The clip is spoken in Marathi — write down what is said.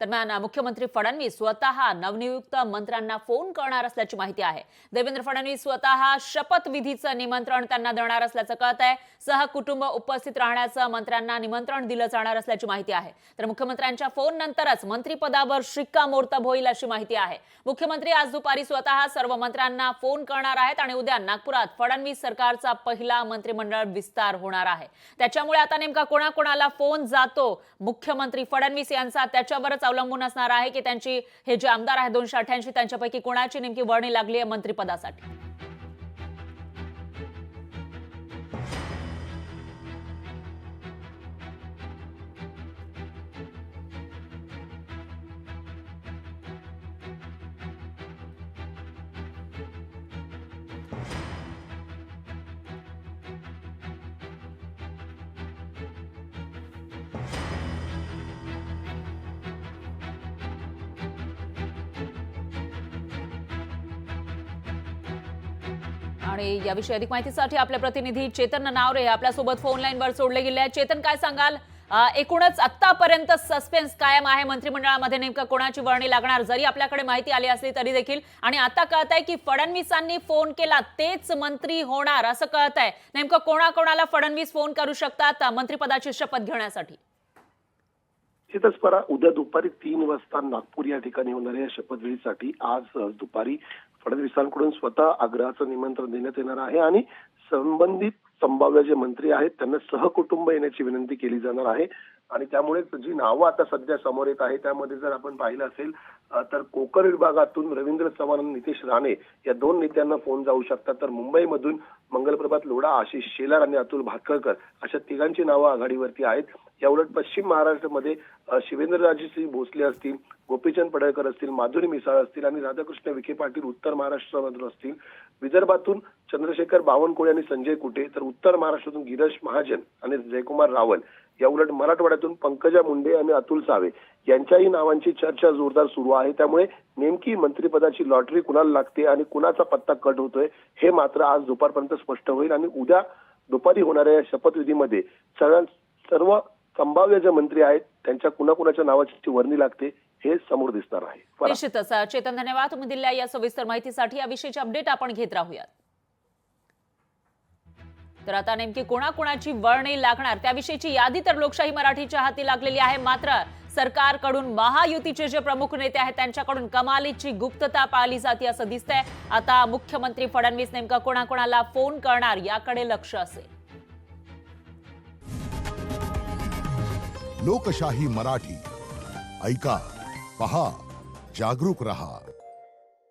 दरम्यान मुख्यमंत्री फडणवीस स्वतः नवनियुक्त मंत्र्यांना फोन करणार असल्याची माहिती आहे। देवेंद्र फडणवीस स्वतः शपथविधीचं निमंत्रण त्यांना देणार असल्याचं कळतंय। सहकुटुंब उपस्थित राहण्याचं मंत्र्यांना निमंत्रण दिलं जाणार असल्याची माहिती आहे। तर मुख्यमंत्र्यांच्या फोन नंतरच मंत्रिपदावर शिक्कामोर्तब होईल अशी माहिती आहे। मुख्यमंत्री आज दुपारी स्वतः सर्व मंत्र्यांना फोन करणार आहेत आणि उद्या नागपुरात फडणवीस सरकारचा पहिला मंत्रिमंडळ विस्तार होणार आहे। त्याच्यामुळे आता नेमका कोणाकोणाला फोन जातो मुख्यमंत्री फडणवीस यांचा त्याच्यावरच अवलंबून असणार आहे की त्यांची हे जे आमदार आहे 288 त्यांच्यापैकी कोणाची नेमकी वर्णी लागली आहे मंत्रिपदासाठी। आणि याविषयी अधिक माहितीसाठी आपले प्रतिनिधी चेतन नावरे आपल्यासोबत फोन लाईनवर जोडले गेले आहेत। चेतन, काय सांगाल? एकूणच आतापर्यंत सस्पेन्स कायम आहे मंत्रिमंडळामध्ये नेमकं कोणाची वर्णी लागणार, जरी आपल्याकडे माहिती आली असली तरी देखील, आणि आता कळतंय की फडणवीसांनी फोन केला तेच मंत्री होणार असं कळतंय। नेमकं कोणाकोणाला फडणवीस फोन करू शकतात मंत्रिपदाची शपथ घेण्यासाठी? परा उद्या दुपारी 3 वाजता नागपूर या ठिकाणी होणाऱ्या शपथविधीसाठी आज दुपारी फडणवीसांकडून स्वतः आग्रहाचं निमंत्रण देण्यात येणार आहे आणि संबंधित संभाव्य जे मंत्री आहेत त्यांना सहकुटुंब येण्याची विनंती केली जाणार आहे। आणि त्यामुळे जी नावं आता सध्या समोर येत आहे त्यामध्ये जर आपण पाहिलं असेल तर कोकण विभागातून रवींद्र चव्हाण आणि नितेश राणे या 2 नेत्यांना फोन जाऊ शकतात। तर मुंबईमधून मंगलप्रभात लोढा, आशिष शेलार आणि अतुल भातखळकर अशा तिघांची नावं आघाडीवरती आहेत। याउलट पश्चिम महाराष्ट्रामध्ये शिवेंद्रराजे भोसले असतील, गोपीचंद पडळकर असतील, माधुरी मिसाळ असतील आणि राधाकृष्ण विखे पाटील उत्तर महाराष्ट्रामधून असतील। विदर्भातून चंद्रशेखर बावनकुळे आणि संजय कुटे, तर उत्तर महाराष्ट्रातून गिरीश महाजन आणि जयकुमार रावल, याउलट मराठवाड्यातून पंकजा मुंडे आणि अतुल सावे यांच्याही नावांची चर्चा जोरदार सुरू आहे। त्यामुळे नेमकी मंत्रिपदाची लॉटरी कुणाला लागते आणि कुणाचा पत्ता कट होतोय हे मात्र आज दुपारपर्यंत स्पष्ट होईल आणि उद्या दुपारी होणाऱ्या शपथविधीमध्ये सर्व संभाव्य जे मंत्री आहेत त्यांच्या कुणाकुणाच्या नावाची वर्णी लागते हे समोर दिसणार आहे। निश्चितच चेतन, धन्यवाद तुम्ही दिलेल्या या सविस्तर माहितीसाठी। या विषयीची अपडेट आपण घेत राहूयात। तर आता नेमकी कोणाकोणाची वर्णी लागणार त्याविषयीची यादी तर लोकशाही मराठीच्या हाती लागलेली आहे, मात्र सरकारकडून महायुतीचे जे प्रमुख नेते आहेत त्यांच्याकडून कमालीची गुप्तता पाळली जाते असं दिसतंय। आता मुख्यमंत्री फडणवीस नेमका कोणाकोणाला फोन करणार याकडे लक्ष असेल। लोकशाही मराठी ऐका, पहा, जागरूक रहा।